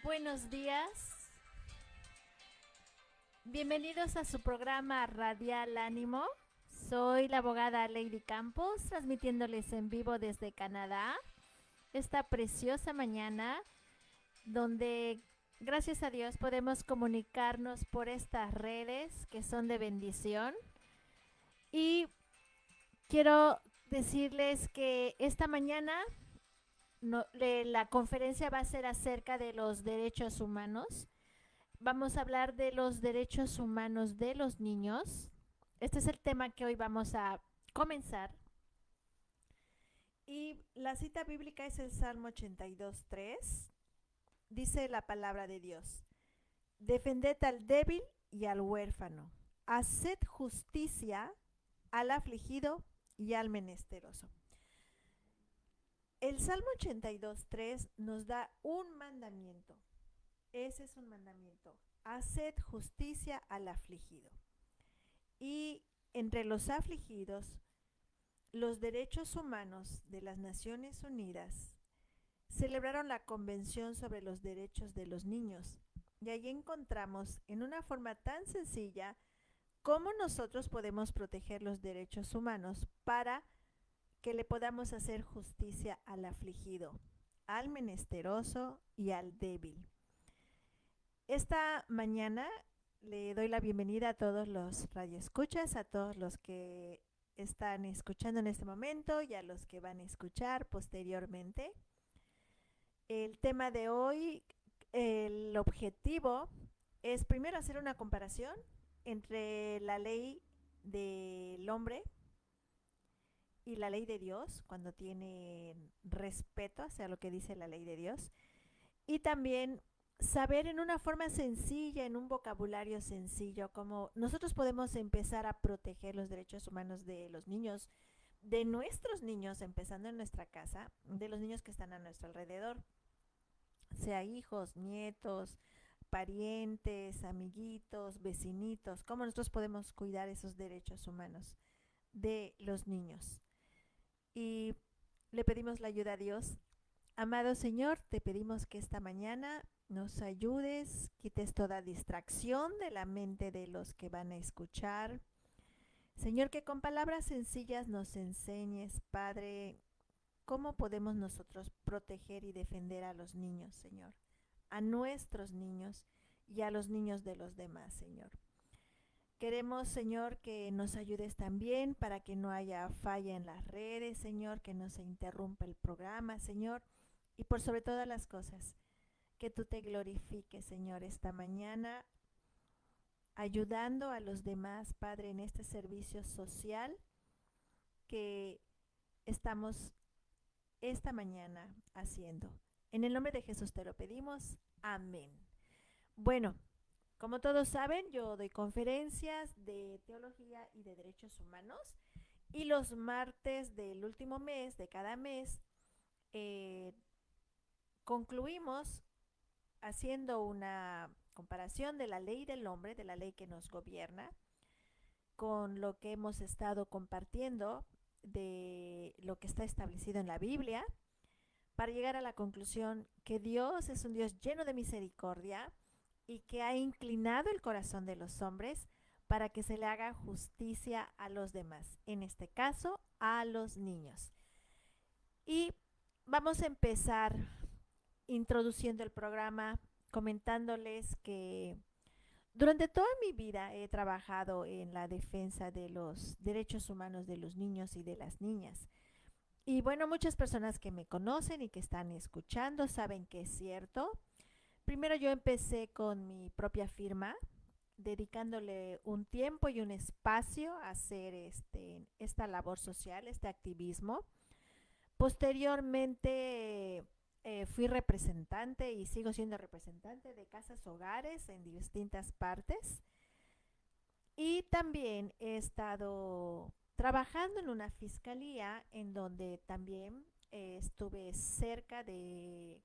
Buenos días, bienvenidos a su programa Radial Ánimo. Soy la abogada Lady Campos, transmitiéndoles en vivo desde Canadá esta preciosa mañana donde gracias a Dios podemos comunicarnos por estas redes que son de bendición. Y quiero decirles que esta mañana la conferencia va a ser acerca de los derechos humanos. Vamos a hablar de los derechos humanos de los niños. Este es el tema que hoy vamos a comenzar. Y la cita bíblica es el Salmo 82:3. Dice la palabra de Dios: defended al débil y al huérfano, haced justicia al afligido y al menesteroso. El Salmo 82:3 nos da un mandamiento. Ese es un mandamiento: haced justicia al afligido. Y entre los afligidos, los derechos humanos de las Naciones Unidas celebraron la Convención sobre los Derechos de los Niños. Y ahí encontramos en una forma tan sencilla cómo nosotros podemos proteger los derechos humanos para que le podamos hacer justicia al afligido, al menesteroso y al débil. Esta mañana le doy la bienvenida a todos los radioescuchas, a todos los que están escuchando en este momento y a los que van a escuchar posteriormente. El tema de hoy, el objetivo es primero hacer una comparación entre la ley del hombre y la ley de Dios, cuando tiene respeto hacia lo que dice la ley de Dios, y también saber en una forma sencilla, en un vocabulario sencillo, cómo nosotros podemos empezar a proteger los derechos humanos de los niños, de nuestros niños, empezando en nuestra casa, de los niños que están a nuestro alrededor, sea hijos, nietos, parientes, amiguitos, vecinitos, cómo nosotros podemos cuidar esos derechos humanos de los niños. Y le pedimos la ayuda a Dios. Amado Señor, te pedimos que esta mañana nos ayudes, quites toda distracción de la mente de los que van a escuchar. Señor, que con palabras sencillas nos enseñes, Padre, cómo podemos nosotros proteger y defender a los niños, Señor, a nuestros niños y a los niños de los demás, Señor. Queremos, Señor, que nos ayudes también para que no haya falla en las redes, Señor, que no se interrumpa el programa, Señor. Y por sobre todas las cosas, que tú te glorifiques, Señor, esta mañana, ayudando a los demás, Padre, en este servicio social que estamos esta mañana haciendo. En el nombre de Jesús te lo pedimos. Amén. Bueno, como todos saben, yo doy conferencias de teología y de derechos humanos. Y los martes del último mes, de cada mes, concluimos haciendo una comparación de la ley del hombre, de la ley que nos gobierna, con lo que hemos estado compartiendo de lo que está establecido en la Biblia, para llegar a la conclusión que Dios es un Dios lleno de misericordia y que ha inclinado el corazón de los hombres para que se le haga justicia a los demás, en este caso a los niños. Y vamos a empezar introduciendo el programa comentándoles que durante toda mi vida he trabajado en la defensa de los derechos humanos de los niños y de las niñas. Y bueno, muchas personas que me conocen y que están escuchando saben que es cierto. Primero yo empecé con mi propia firma, dedicándole un tiempo y un espacio a hacer esta labor social, este activismo. Posteriormente fui representante y sigo siendo representante de casas hogares en distintas partes. Y también he estado trabajando en una fiscalía en donde también estuve cerca de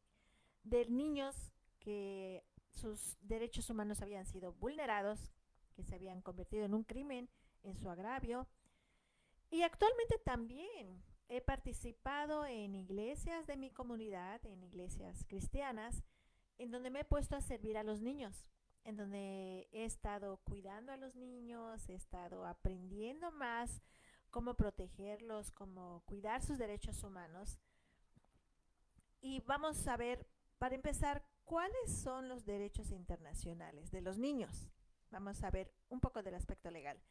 niños que sus derechos humanos habían sido vulnerados, que se habían convertido en un crimen en su agravio. Y actualmente también he participado en iglesias de mi comunidad, en iglesias cristianas, en donde me he puesto a servir a los niños, en donde he estado cuidando a los niños, he estado aprendiendo más cómo protegerlos, cómo cuidar sus derechos humanos. Y vamos a ver, para empezar, cuáles son los derechos internacionales de los niños. Vamos a ver un poco del aspecto legal.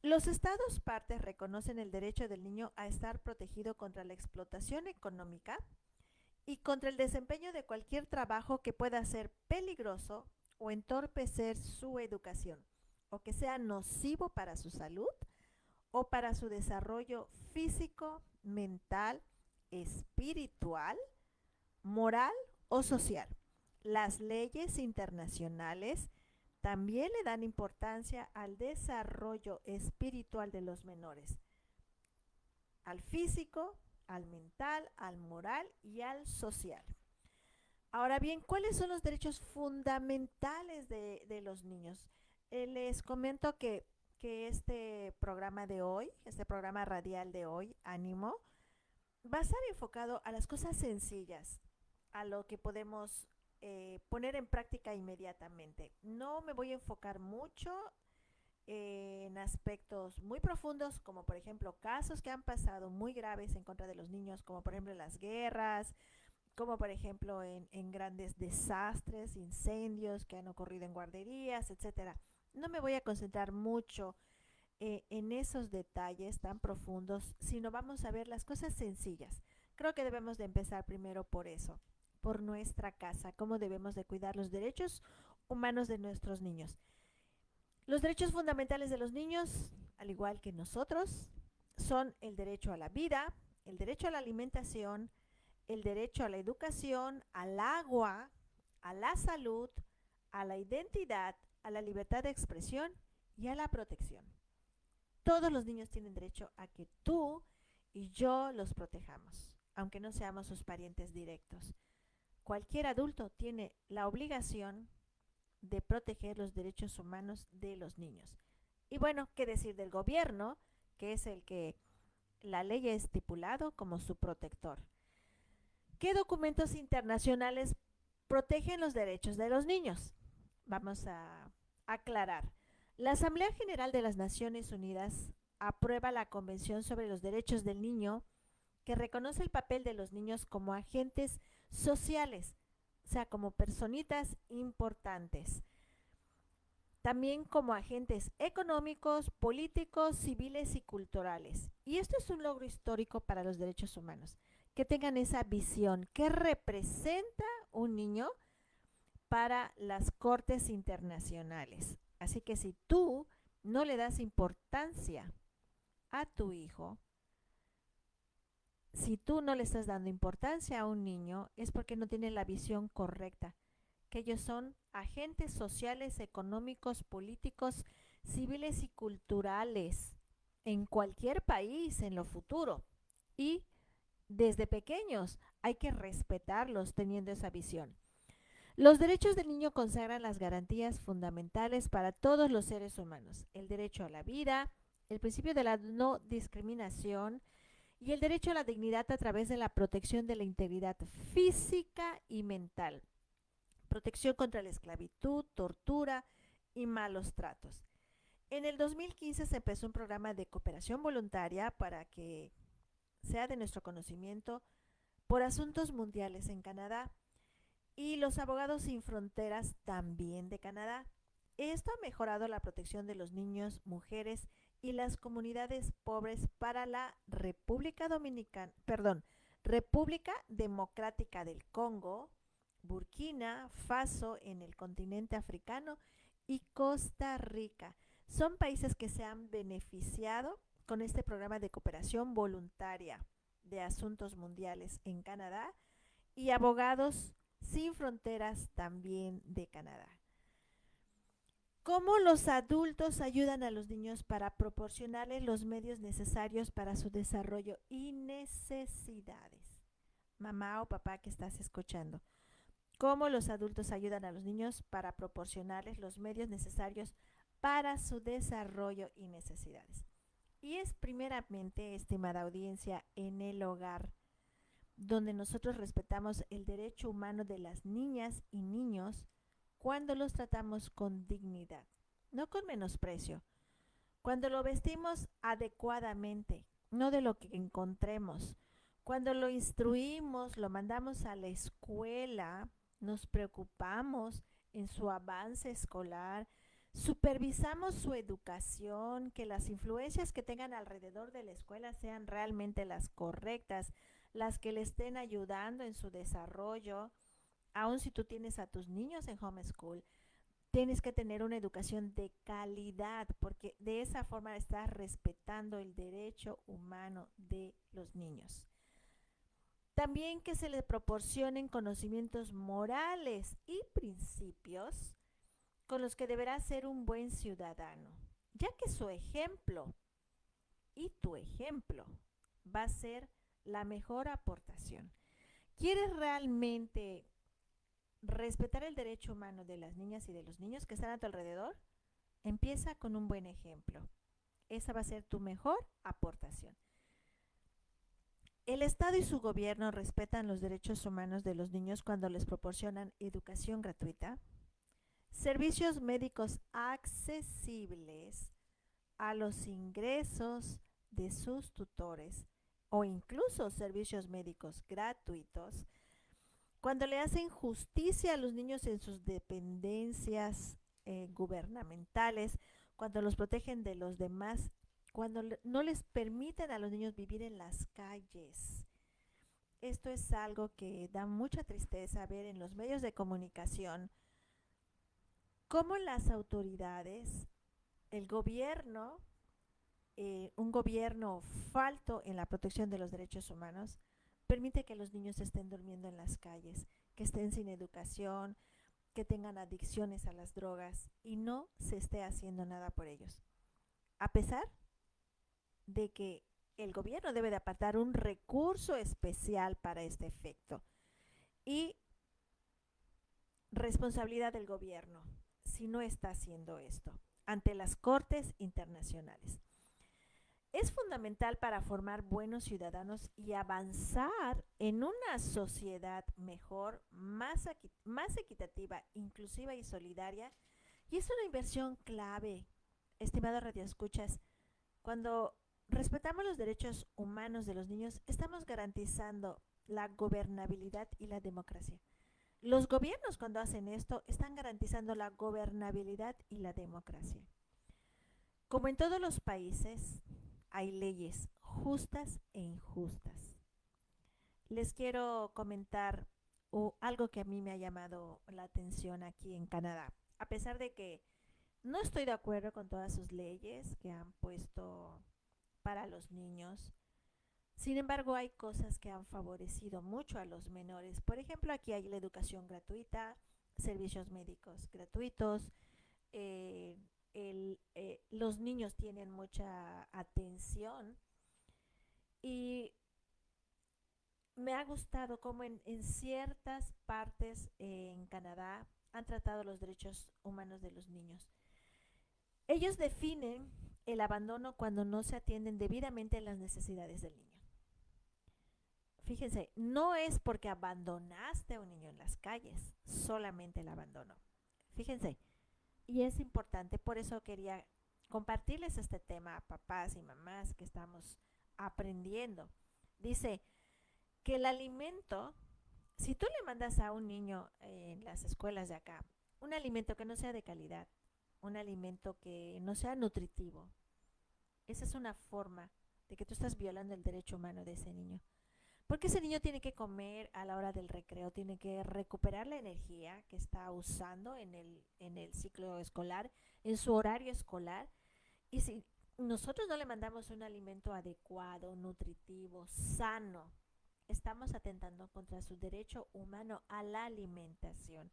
Los estados partes reconocen el derecho del niño a estar protegido contra la explotación económica y contra el desempeño de cualquier trabajo que pueda ser peligroso o entorpecer su educación, o que sea nocivo para su salud o para su desarrollo físico, mental, espiritual, moral o social. Las leyes internacionales también le dan importancia al desarrollo espiritual de los menores, al físico, al mental, al moral y al social. Ahora bien, ¿cuáles son los derechos fundamentales de los niños? Les comento que este programa de hoy, este programa radial de hoy, Ánimo, va a estar enfocado a las cosas sencillas, a lo que podemos poner en práctica inmediatamente. No me voy a enfocar mucho en aspectos muy profundos, como por ejemplo casos que han pasado muy graves en contra de los niños, como por ejemplo las guerras, como por ejemplo en grandes desastres, incendios que han ocurrido en guarderías, etcétera. No me voy a concentrar mucho en esos detalles tan profundos, sino vamos a ver las cosas sencillas. Creo que debemos de empezar primero por eso, por nuestra casa, cómo debemos de cuidar los derechos humanos de nuestros niños. Los derechos fundamentales de los niños, al igual que nosotros, son el derecho a la vida, el derecho a la alimentación, el derecho a la educación, al agua, a la salud, a la identidad, a la libertad de expresión y a la protección. Todos los niños tienen derecho a que tú y yo los protejamos, aunque no seamos sus parientes directos. Cualquier adulto tiene la obligación de proteger los derechos humanos de los niños. Y bueno, ¿qué decir del gobierno, que es el que la ley ha estipulado como su protector? ¿Qué documentos internacionales protegen los derechos de los niños? Vamos a aclarar. La Asamblea General de las Naciones Unidas aprueba la Convención sobre los Derechos del Niño, que reconoce el papel de los niños como agentes sociales, o sea, como personitas importantes. También como agentes económicos, políticos, civiles y culturales. Y esto es un logro histórico para los derechos humanos, que tengan esa visión, que representa un niño para las cortes internacionales. Así que si tú no le das importancia a tu hijo, si tú no le estás dando importancia a un niño, es porque no tiene la visión correcta, que ellos son agentes sociales, económicos, políticos, civiles y culturales en cualquier país en lo futuro. Y desde pequeños hay que respetarlos teniendo esa visión. Los derechos del niño consagran las garantías fundamentales para todos los seres humanos: el derecho a la vida, el principio de la no discriminación y el derecho a la dignidad a través de la protección de la integridad física y mental, protección contra la esclavitud, tortura y malos tratos. En el 2015 se empezó un programa de cooperación voluntaria para que sea de nuestro conocimiento por asuntos mundiales en Canadá y los Abogados Sin Fronteras también de Canadá. Esto ha mejorado la protección de los niños, mujeres y las comunidades pobres para la República Democrática del Congo, Burkina Faso en el continente africano y Costa Rica. Son países que se han beneficiado con este programa de cooperación voluntaria de asuntos mundiales en Canadá y Abogados Sin Fronteras también de Canadá. ¿Cómo los adultos ayudan a los niños para proporcionarles los medios necesarios para su desarrollo y necesidades? Mamá o papá que estás escuchando. ¿Cómo los adultos ayudan a los niños para proporcionarles los medios necesarios para su desarrollo y necesidades? Y es primeramente, estimada audiencia, en el hogar. donde nosotros respetamos el derecho humano de las niñas y niños cuando los tratamos con dignidad, no con menosprecio, cuando lo vestimos adecuadamente, no de lo que encontremos, cuando lo instruimos, lo mandamos a la escuela, nos preocupamos en su avance escolar, supervisamos su educación, que las influencias que tengan alrededor de la escuela sean realmente las correctas, las que le estén ayudando en su desarrollo. Aun si tú tienes a tus niños en homeschool, tienes que tener una educación de calidad, porque de esa forma estás respetando el derecho humano de los niños. También que se les proporcionen conocimientos morales y principios con los que deberá ser un buen ciudadano, ya que su ejemplo y tu ejemplo va a ser la mejor aportación. ¿Quieres realmente respetar el derecho humano de las niñas y de los niños que están a tu alrededor? Empieza con un buen ejemplo. Esa va a ser tu mejor aportación. El Estado y su gobierno respetan los derechos humanos de los niños cuando les proporcionan educación gratuita, servicios médicos accesibles a los ingresos de sus tutores o incluso servicios médicos gratuitos, cuando le hacen justicia a los niños en sus dependencias gubernamentales, cuando los protegen de los demás, cuando no les permiten a los niños vivir en las calles. Esto es algo que da mucha tristeza ver en los medios de comunicación, cómo las autoridades, el gobierno, un gobierno falto en la protección de los derechos humanos, permite que los niños estén durmiendo en las calles, que estén sin educación, que tengan adicciones a las drogas y no se esté haciendo nada por ellos. A pesar de que el gobierno debe de apartar un recurso especial para este efecto. Y responsabilidad del gobierno si no está haciendo esto ante las cortes internacionales. Es fundamental para formar buenos ciudadanos y avanzar en una sociedad mejor, más equitativa, inclusiva y solidaria. Y es una inversión clave, estimados radioescuchas. Cuando respetamos los derechos humanos de los niños, estamos garantizando la gobernabilidad y la democracia. Los gobiernos, cuando hacen esto, están garantizando la gobernabilidad y la democracia. Como en todos los países, hay leyes justas e injustas. Les quiero comentar algo que a mí me ha llamado la atención aquí en Canadá. A pesar de que no estoy de acuerdo con todas sus leyes que han puesto para los niños, sin embargo, hay cosas que han favorecido mucho a los menores. Por ejemplo, aquí hay la educación gratuita, servicios médicos gratuitos, eh, los niños tienen mucha atención y me ha gustado cómo en ciertas partes en Canadá han tratado los derechos humanos de los niños. Ellos definen el abandono cuando no se atienden debidamente las necesidades del niño. Fíjense, no es porque abandonaste a un niño en las calles, solamente el abandono. Fíjense, y es importante, por eso quería compartirles este tema a papás y mamás que estamos aprendiendo. Dice que el alimento, si tú le mandas a un niño en las escuelas de acá, un alimento que no sea de calidad, un alimento que no sea nutritivo, esa es una forma de que tú estás violando el derecho humano de ese niño. Porque ese niño tiene que comer a la hora del recreo, tiene que recuperar la energía que está usando en el ciclo escolar, en su horario escolar. Y si nosotros no le mandamos un alimento adecuado, nutritivo, sano, estamos atentando contra su derecho humano a la alimentación.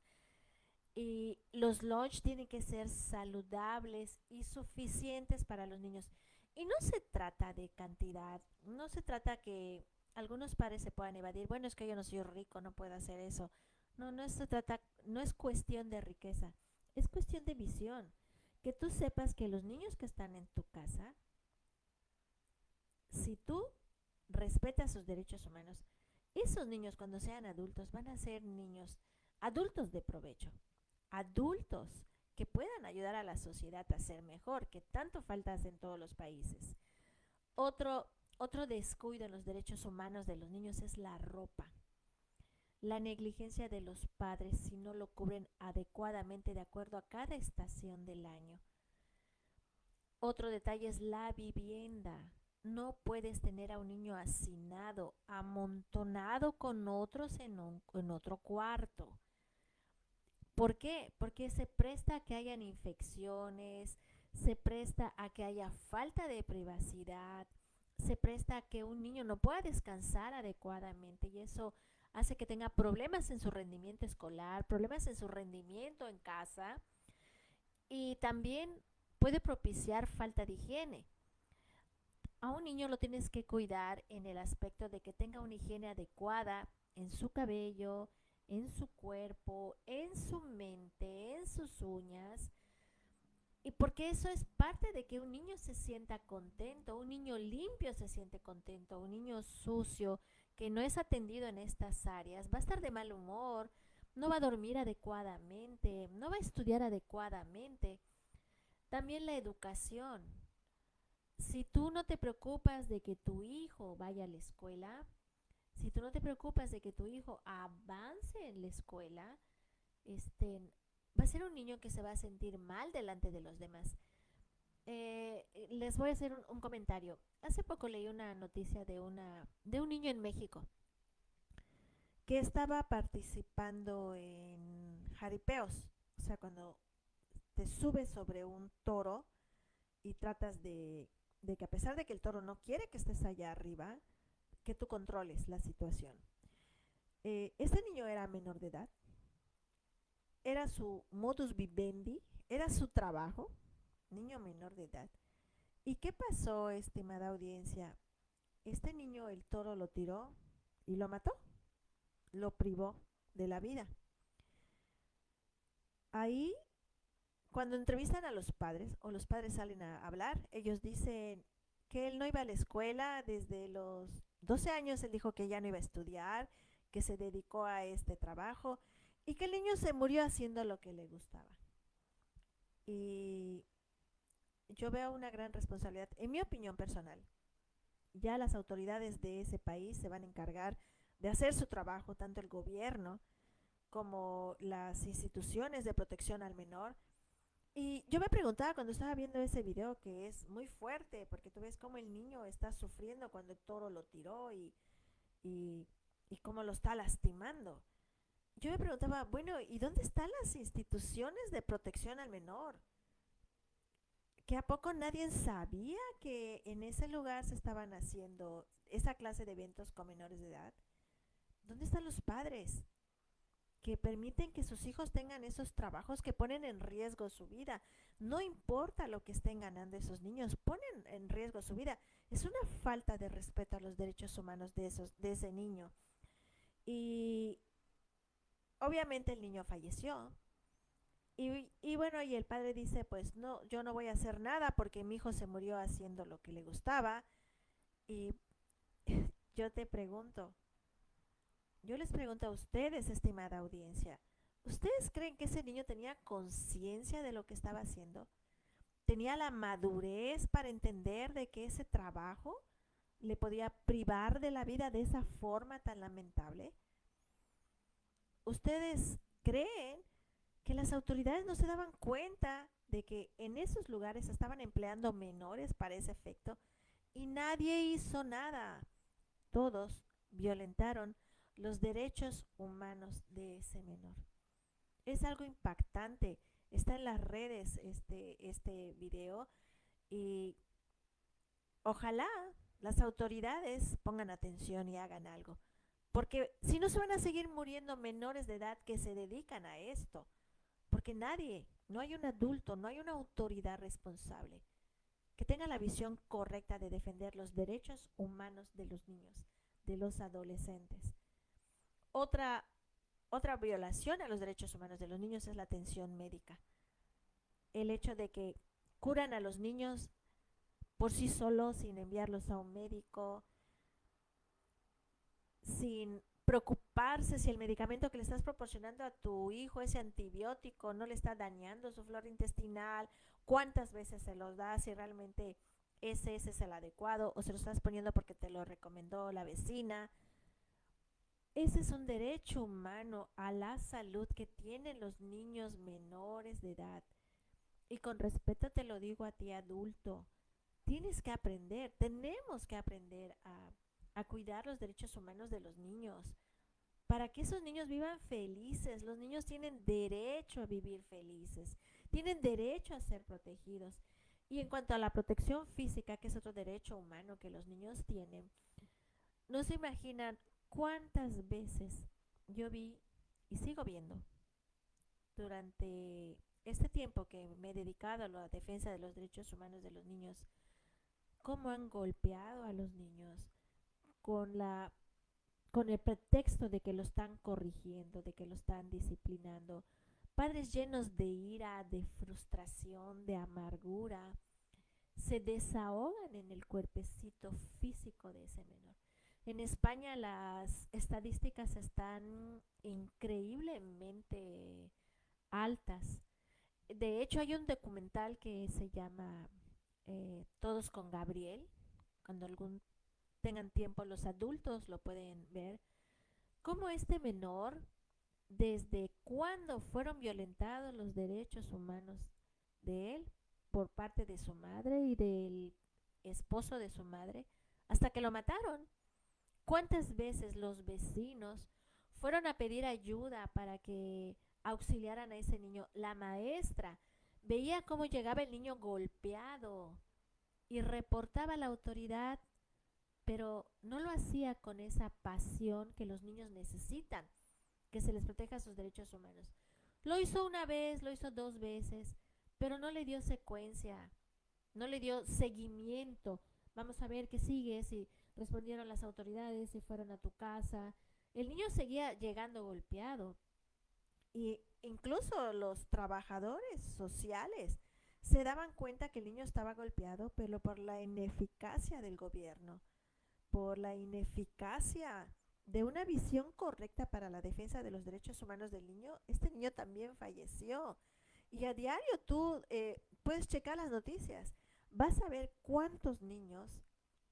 Y los lunch tienen que ser saludables y suficientes para los niños. Y no se trata de cantidad, no se trata que algunos padres se puedan evadir, bueno, es que yo no soy rico, no puedo hacer eso. No, no se trata, no es cuestión de riqueza, es cuestión de visión. Que tú sepas que los niños que están en tu casa, si tú respetas sus derechos humanos, esos niños cuando sean adultos van a ser niños adultos de provecho, adultos que puedan ayudar a la sociedad a ser mejor, que tanto falta hace en todos los países. Otro, otro descuido en los derechos humanos de los niños es la ropa. La negligencia de los padres si no lo cubren adecuadamente de acuerdo a cada estación del año. Otro detalle es la vivienda. No puedes tener a un niño hacinado, amontonado con otros en otro cuarto. ¿Por qué? Porque se presta a que hayan infecciones, se presta a que haya falta de privacidad, se presta a que un niño no pueda descansar adecuadamente y eso hace que tenga problemas en su rendimiento escolar, problemas en su rendimiento en casa y también puede propiciar falta de higiene. A un niño lo tienes que cuidar en el aspecto de que tenga una higiene adecuada en su cabello, en su cuerpo, en su mente, en sus uñas. Y porque eso es parte de que un niño se sienta contento, un niño limpio se siente contento, un niño sucio que no es atendido en estas áreas va a estar de mal humor, no va a dormir adecuadamente, no va a estudiar adecuadamente. También la educación. Si tú no te preocupas de que tu hijo vaya a la escuela, si tú no te preocupas de que tu hijo avance en la escuela, va a ser un niño que se va a sentir mal delante de los demás. Les voy a hacer un comentario. Hace poco leí una noticia de un niño en México que estaba participando en jaripeos. O sea, cuando te subes sobre un toro y tratas de que a pesar de que el toro no quiere que estés allá arriba, que tú controles la situación. Este niño era menor de edad, era su modus vivendi, era su trabajo, niño menor de edad. ¿Y qué pasó, estimada audiencia? Este niño, el toro lo tiró y lo mató, lo privó de la vida. Ahí, cuando entrevistan a los padres o los padres salen a hablar, ellos dicen que él no iba a la escuela desde los 12 años, él dijo que ya no iba a estudiar, que se dedicó a este trabajo y que el niño se murió haciendo lo que le gustaba. Y yo veo una gran responsabilidad, en mi opinión personal. Ya las autoridades de ese país se van a encargar de hacer su trabajo, tanto el gobierno como las instituciones de protección al menor. Y yo me preguntaba cuando estaba viendo ese video, que es muy fuerte, porque tú ves cómo el niño está sufriendo cuando el toro lo tiró y, y cómo lo está lastimando. Yo me preguntaba, bueno, ¿y dónde están las instituciones de protección al menor? ¿Que a poco nadie sabía que en ese lugar se estaban haciendo esa clase de eventos con menores de edad? ¿Dónde están los padres que permiten que sus hijos tengan esos trabajos que ponen en riesgo su vida? No importa lo que estén ganando esos niños, ponen en riesgo su vida. Es una falta de respeto a los derechos humanos de ese niño. Y obviamente el niño falleció. Y bueno, y el padre dice, pues no, yo no voy a hacer nada porque mi hijo se murió haciendo lo que le gustaba. Y yo te pregunto, yo les pregunto a ustedes, estimada audiencia, ¿ustedes creen que ese niño tenía conciencia de lo que estaba haciendo? ¿Tenía la madurez para entender de que ese trabajo le podía privar de la vida de esa forma tan lamentable? ¿Ustedes creen que las autoridades no se daban cuenta de que en esos lugares estaban empleando menores para ese efecto y nadie hizo nada? Todos violentaron los derechos humanos de ese menor. Es algo impactante. Está en las redes este video y ojalá las autoridades pongan atención y hagan algo. Porque si no se van a seguir muriendo menores de edad que se dedican a esto. Porque nadie, no hay un adulto, no hay una autoridad responsable que tenga la visión correcta de defender los derechos humanos de los niños, de los adolescentes. Otra, otra violación a los derechos humanos de los niños es la atención médica. El hecho de que curan a los niños por sí solos sin enviarlos a un médico, sin preocuparse si el medicamento que le estás proporcionando a tu hijo, ese antibiótico, no le está dañando su flora intestinal, cuántas veces se los das, si realmente ese es el adecuado o se lo estás poniendo porque te lo recomendó la vecina. Ese es un derecho humano a la salud que tienen los niños menores de edad. Y con respeto te lo digo a ti adulto, tienes que aprender, tenemos que aprender a cuidar los derechos humanos de los niños, para que esos niños vivan felices. Los niños tienen derecho a vivir felices, tienen derecho a ser protegidos. Y en cuanto a la protección física, que es otro derecho humano que los niños tienen, no se imaginan cuántas veces yo vi y sigo viendo durante este tiempo que me he dedicado a la defensa de los derechos humanos de los niños, cómo han golpeado a los niños con la con el pretexto de que lo están corrigiendo, de que lo están disciplinando. Padres llenos de ira, de frustración, de amargura, se desahogan en el cuerpecito físico de ese menor. En España las estadísticas están increíblemente altas. De hecho, hay un documental que se llama Todos con Gabriel. Cuando algún tengan tiempo los adultos lo pueden ver. Cómo este menor, desde cuándo fueron violentados los derechos humanos de él por parte de su madre y del esposo de su madre, hasta que lo mataron. ¿Cuántas veces los vecinos fueron a pedir ayuda para que auxiliaran a ese niño? La maestra veía cómo llegaba el niño golpeado y reportaba a la autoridad, pero no lo hacía con esa pasión que los niños necesitan, que se les proteja sus derechos humanos. Lo hizo una vez, lo hizo dos veces, pero no le dio secuencia, no le dio seguimiento. Vamos a ver qué sigue, si respondieron las autoridades, si fueron a tu casa. El niño seguía llegando golpeado y incluso los trabajadores sociales se daban cuenta que el niño estaba golpeado, pero por la ineficacia del gobierno, por la ineficacia de una visión correcta para la defensa de los derechos humanos del niño, este niño también falleció. Y a diario tú puedes checar las noticias. Vas a ver cuántos niños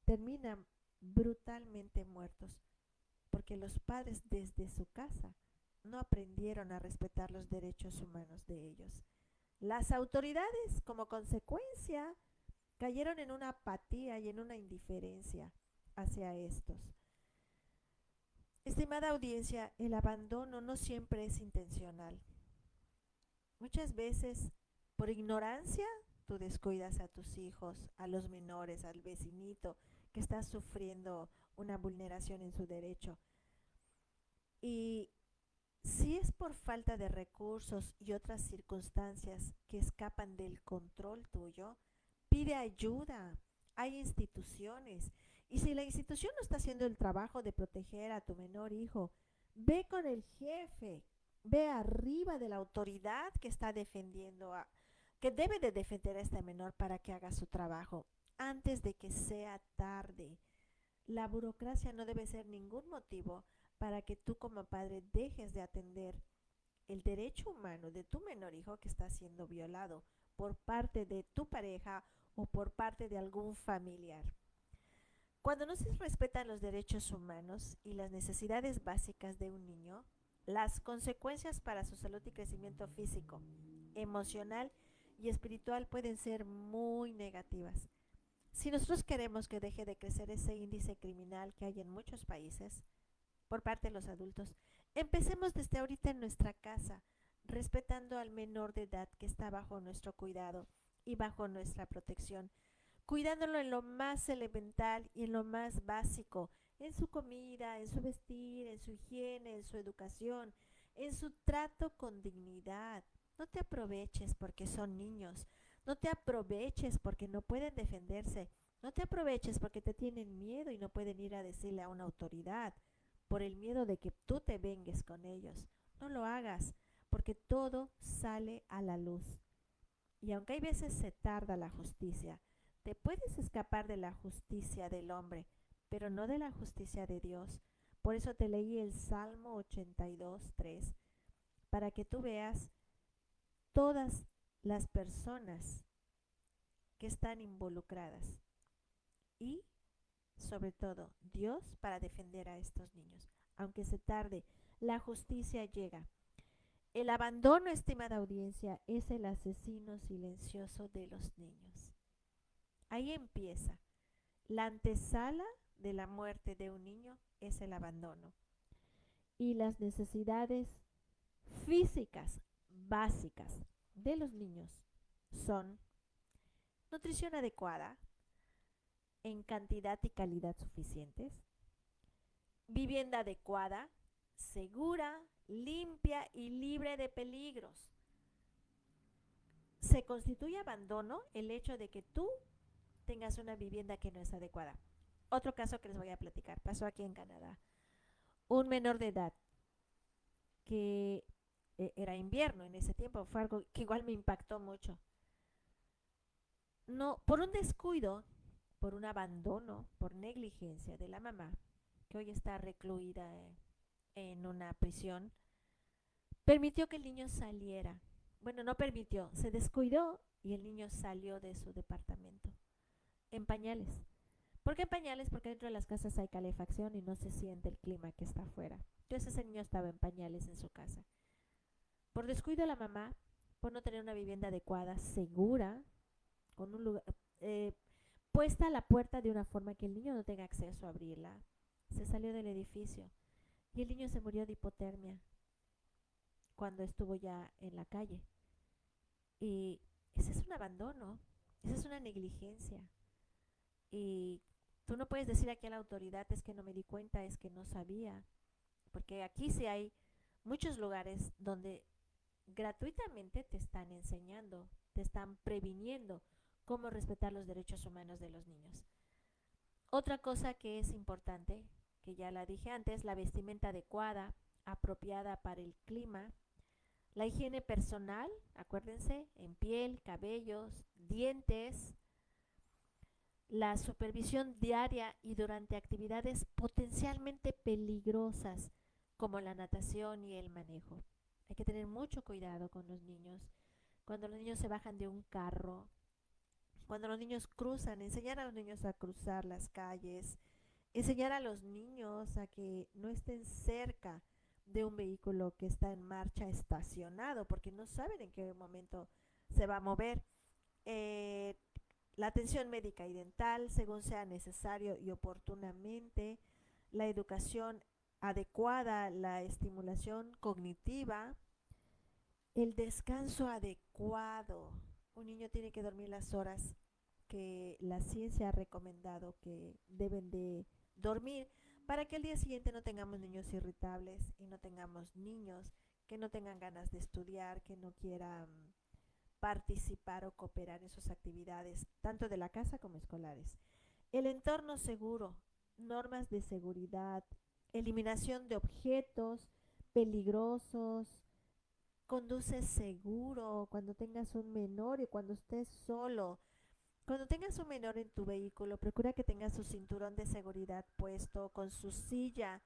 terminan brutalmente muertos porque los padres desde su casa no aprendieron a respetar los derechos humanos de ellos. Las autoridades, como consecuencia, cayeron en una apatía y en una indiferencia hacia estos. Estimada audiencia, el abandono no siempre es intencional. Muchas veces, por ignorancia, tú descuidas a tus hijos, a los menores, al vecinito que está sufriendo una vulneración en su derecho. Y si es por falta de recursos y otras circunstancias que escapan del control tuyo, pide ayuda. Hay instituciones. Y si la institución no está haciendo el trabajo de proteger a tu menor hijo, ve con el jefe, ve arriba de la autoridad que está defendiendo, que debe de defender a este menor para que haga su trabajo antes de que sea tarde. La burocracia no debe ser ningún motivo para que tú como padre dejes de atender el derecho humano de tu menor hijo que está siendo violado por parte de tu pareja o por parte de algún familiar. Cuando no se respetan los derechos humanos y las necesidades básicas de un niño, las consecuencias para su salud y crecimiento físico, emocional y espiritual pueden ser muy negativas. Si nosotros queremos que deje de crecer ese índice criminal que hay en muchos países por parte de los adultos, empecemos desde ahorita en nuestra casa, respetando al menor de edad que está bajo nuestro cuidado y bajo nuestra protección, cuidándolo en lo más elemental y en lo más básico, en su comida, en su vestir, en su higiene, en su educación, en su trato con dignidad. No te aproveches porque son niños, no te aproveches porque no pueden defenderse, no te aproveches porque te tienen miedo y no pueden ir a decirle a una autoridad por el miedo de que tú te vengues con ellos. No lo hagas porque todo sale a la luz. Y aunque hay veces se tarda la justicia, te puedes escapar de la justicia del hombre, pero no de la justicia de Dios, Por eso te leí el Salmo 82:3, para que tú veas todas las personas que están involucradas y, sobre todo, Dios para defender a estos niños. Aunque se tarde, la justicia llega. El abandono, estimada audiencia, es el asesino silencioso de los niños. Ahí empieza. La antesala de la muerte de un niño es el abandono. Y las necesidades físicas básicas de los niños son nutrición adecuada en cantidad y calidad suficientes, vivienda adecuada, segura, limpia y libre de peligros. Se constituye abandono el hecho de que tú tengas una vivienda que no es adecuada. Otro caso que les voy a platicar, pasó aquí en Canadá. Un menor de edad que era invierno en ese tiempo, fue algo que igual me impactó mucho. No, por un descuido, por un abandono, por negligencia de la mamá, que hoy está recluida en una prisión, permitió que el niño saliera. Bueno, no permitió, se descuidó y el niño salió de su departamento en pañales. ¿Por qué en pañales? Porque dentro de las casas hay calefacción y no se siente el clima que está afuera. Entonces ese niño estaba en pañales en su casa. Por descuido de la mamá, por no tener una vivienda adecuada, segura, con un lugar puesta a la puerta de una forma que el niño no tenga acceso a abrirla, se salió del edificio y el niño se murió de hipotermia cuando estuvo ya en la calle. Y ese es un abandono, esa es una negligencia. Y tú no puedes decir aquí a la autoridad es que no me di cuenta, es que no sabía, porque aquí sí hay muchos lugares donde gratuitamente te están enseñando, te están previniendo cómo respetar los derechos humanos de los niños. Otra cosa que es importante, que ya la dije antes, la vestimenta adecuada, apropiada para el clima, la higiene personal, acuérdense, en piel, cabellos, dientes, la supervisión diaria y durante actividades potencialmente peligrosas como la natación y el manejo. Hay que tener mucho cuidado con los niños. Cuando los niños se bajan de un carro, cuando los niños cruzan, enseñar a los niños a cruzar las calles, enseñar a los niños a que no estén cerca de un vehículo que está en marcha estacionado, porque no saben en qué momento se va a mover. Eh, la atención médica y dental, según sea necesario y oportunamente, la educación adecuada, la estimulación cognitiva, el descanso adecuado. Un niño tiene que dormir las horas que la ciencia ha recomendado que deben de dormir para que al día siguiente no tengamos niños irritables y no tengamos niños que no tengan ganas de estudiar, que no quieran participar o cooperar en sus actividades, tanto de la casa como escolares. El entorno seguro, normas de seguridad, eliminación de objetos peligrosos, conduce seguro cuando tengas un menor y cuando estés solo. Cuando tengas un menor en tu vehículo, procura que tenga su cinturón de seguridad puesto, con su silla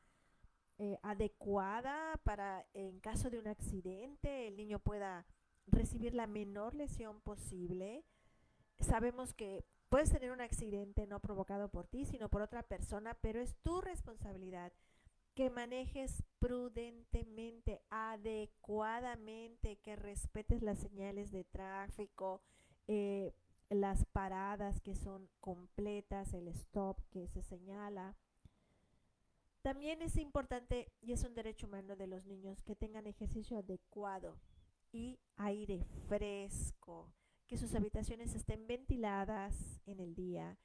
adecuada para en caso de un accidente el niño pueda recibir la menor lesión posible. Sabemos que puedes tener un accidente no provocado por ti, sino por otra persona, pero es tu responsabilidad que manejes prudentemente, adecuadamente, que respetes las señales de tráfico, eh, las paradas que son completas, el stop que se señala. También es importante y es un derecho humano de los niños que tengan ejercicio adecuado y aire fresco, que sus habitaciones estén ventiladas en el día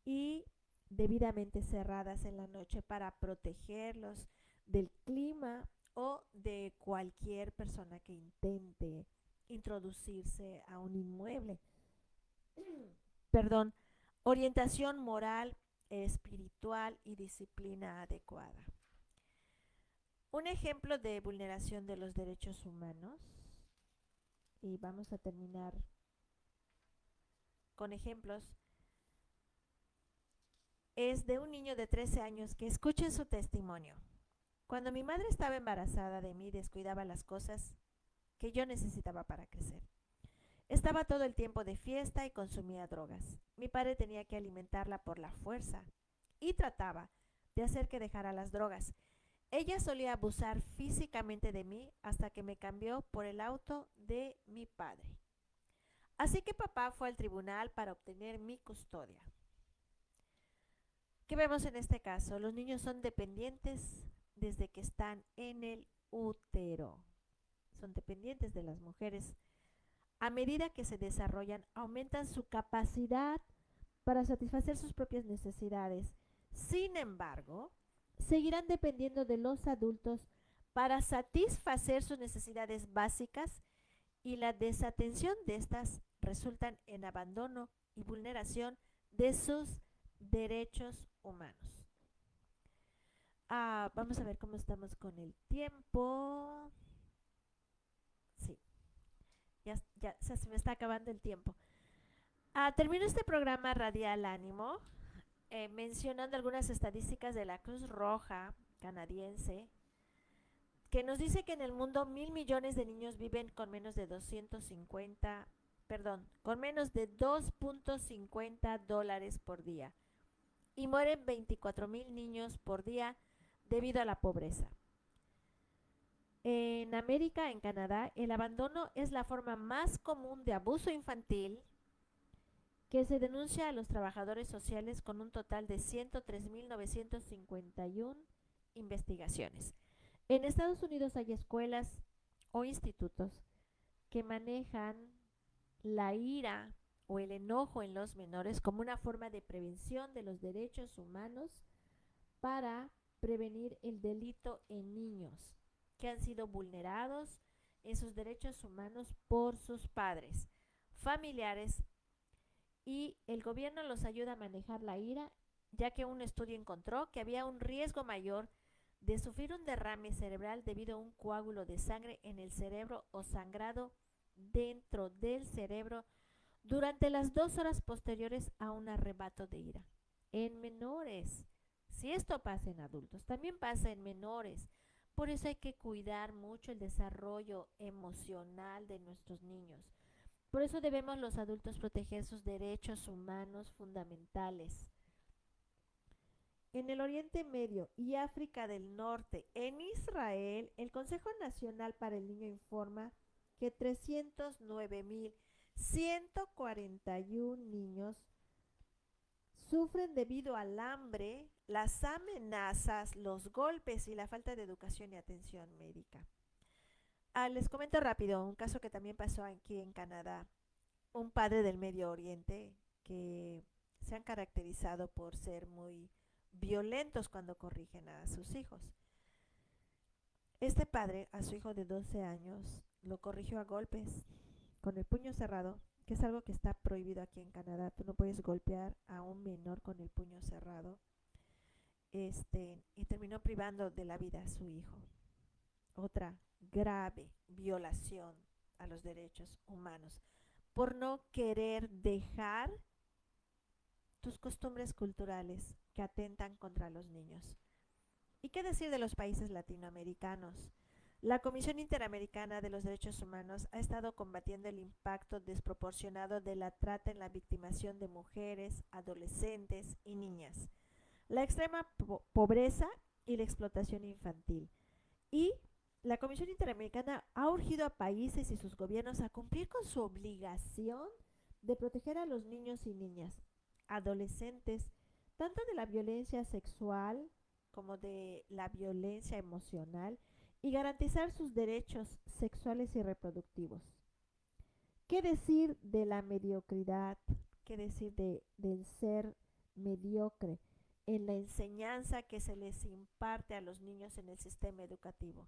y debidamente cerradas en la noche para protegerlos del clima o de cualquier persona que intente introducirse a un inmueble. Perdón, orientación moral, espiritual y disciplina adecuada. Un ejemplo de vulneración de los derechos humanos, y vamos a terminar con ejemplos, es de un niño de 13 años que escuchen su testimonio. Cuando mi madre estaba embarazada de mí, descuidaba las cosas que yo necesitaba para crecer. Estaba todo el tiempo de fiesta y consumía drogas. Mi padre tenía que alimentarla por la fuerza y trataba de hacer que dejara las drogas. Ella solía abusar físicamente de mí hasta que me cambió por el auto de mi padre. Así que papá fue al tribunal para obtener mi custodia. ¿Qué vemos en este caso? Los niños son dependientes desde que están en el útero. Son dependientes de las mujeres. A medida que se desarrollan, aumentan su capacidad para satisfacer sus propias necesidades. Sin embargo, seguirán dependiendo de los adultos para satisfacer sus necesidades básicas y la desatención de estas resultan en abandono y vulneración de sus derechos humanos. Vamos a ver cómo estamos con el tiempo. Sí, ya se me está acabando el tiempo. Termino este programa Radial Ánimo mencionando algunas estadísticas de la Cruz Roja canadiense que nos dice que en el mundo 1,000,000,000 de niños viven con menos de 250, perdón, con menos de $2.50 por día y mueren 24,000 niños por día debido a la pobreza. En América, en Canadá, el abandono es la forma más común de abuso infantil que se denuncia a los trabajadores sociales con un total de 103,951 investigaciones. En Estados Unidos hay escuelas o institutos que manejan la ira o el enojo en los menores como una forma de prevención de los derechos humanos para prevenir el delito en niños que han sido vulnerados en sus derechos humanos por sus padres, familiares, y el gobierno los ayuda a manejar la ira, ya que un estudio encontró que había un riesgo mayor de sufrir un derrame cerebral debido a un coágulo de sangre en el cerebro o sangrado dentro del cerebro durante las 2 horas posteriores a un arrebato de ira. En menores, si esto pasa en adultos, también pasa en menores. Por eso hay que cuidar mucho el desarrollo emocional de nuestros niños. Por eso debemos los adultos proteger sus derechos humanos fundamentales. En el Oriente Medio y África del Norte, en Israel, el Consejo Nacional para el Niño informa que 309,141 niños sufren debido al hambre, las amenazas, los golpes y la falta de educación y atención médica. Les comento rápido un caso que también pasó aquí en Canadá. Un padre del Medio Oriente que se han caracterizado por ser muy violentos cuando corrigen a sus hijos. Este padre a su hijo de 12 años lo corrigió a golpes con el puño cerrado, que es algo que está prohibido aquí en Canadá. Tú no puedes golpear a un menor con el puño cerrado. Y terminó privando de la vida a su hijo. Otra grave violación a los derechos humanos por no querer dejar tus costumbres culturales que atentan contra los niños. ¿Y qué decir de los países latinoamericanos? La Comisión Interamericana de los Derechos Humanos ha estado combatiendo el impacto desproporcionado de la trata en la victimización de mujeres, adolescentes y niñas, la extrema pobreza y la explotación infantil. Y la Comisión Interamericana ha urgido a países y sus gobiernos a cumplir con su obligación de proteger a los niños y niñas, adolescentes, tanto de la violencia sexual como de la violencia emocional y garantizar sus derechos sexuales y reproductivos. ¿Qué decir de la mediocridad? ¿Qué decir del ser mediocre en la enseñanza que se les imparte a los niños en el sistema educativo?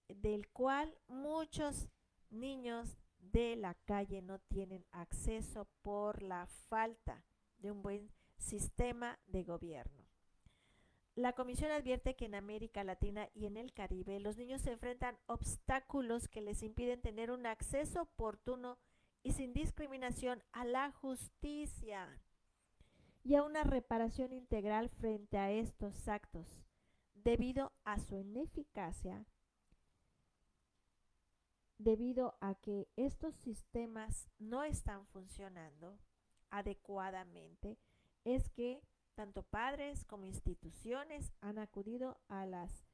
Del cual muchos niños de la calle no tienen acceso por la falta de un buen sistema de gobierno. La Comisión advierte que en América Latina y en el Caribe los niños se enfrentan obstáculos que les impiden tener un acceso oportuno y sin discriminación a la justicia y a una reparación integral frente a estos actos debido a su ineficacia, debido a que estos sistemas no están funcionando adecuadamente, es que tanto padres como instituciones han acudido a las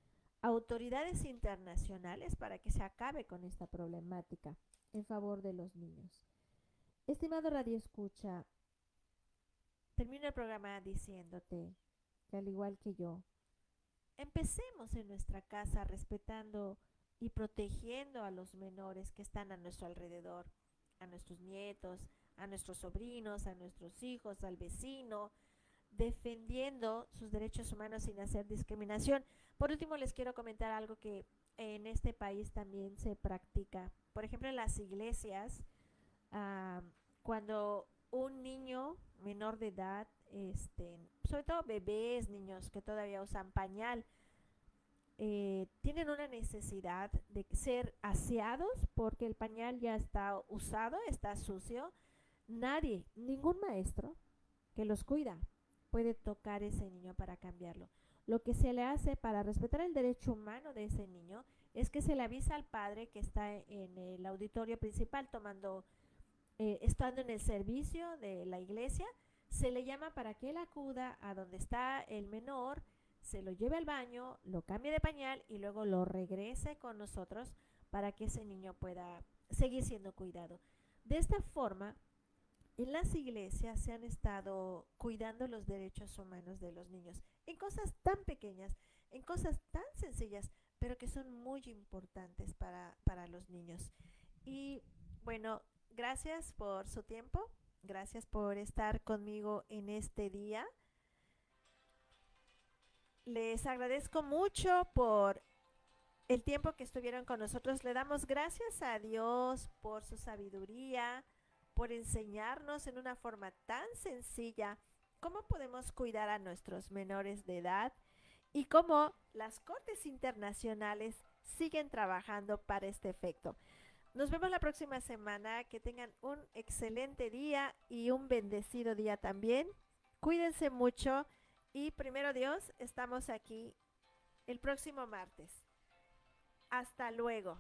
autoridades internacionales para que se acabe con esta problemática en favor de los niños. Estimado Radio Escucha, termino el programa diciéndote que al igual que yo, empecemos en nuestra casa respetando y protegiendo a los menores que están a nuestro alrededor, a nuestros nietos, a nuestros sobrinos, a nuestros hijos, al vecino, defendiendo sus derechos humanos sin hacer discriminación. Por último, les quiero comentar algo que en este país también se practica. Por ejemplo, en las iglesias, uh, cuando un niño menor de edad, sobre todo bebés, niños que todavía usan pañal, tienen una necesidad de ser aseados porque el pañal ya está usado, está sucio. Nadie, ningún maestro que los cuida puede tocar ese niño para cambiarlo. Lo que se le hace para respetar el derecho humano de ese niño es que se le avisa al padre que está en el auditorio principal estando en el servicio de la iglesia, se le llama para que él acuda a donde está el menor, se lo lleve al baño, lo cambie de pañal y luego lo regrese con nosotros para que ese niño pueda seguir siendo cuidado. De esta forma, en las iglesias se han estado cuidando los derechos humanos de los niños en cosas tan pequeñas, en cosas tan sencillas, pero que son muy importantes para los niños. Y bueno, gracias por su tiempo, gracias por estar conmigo en este día. Les agradezco mucho por el tiempo que estuvieron con nosotros. Le damos gracias a Dios por su sabiduría, por enseñarnos en una forma tan sencilla cómo podemos cuidar a nuestros menores de edad y cómo las cortes internacionales siguen trabajando para este efecto. Nos vemos la próxima semana. Que tengan un excelente día y un bendecido día también. Cuídense mucho y primero Dios, estamos aquí el próximo martes. Hasta luego.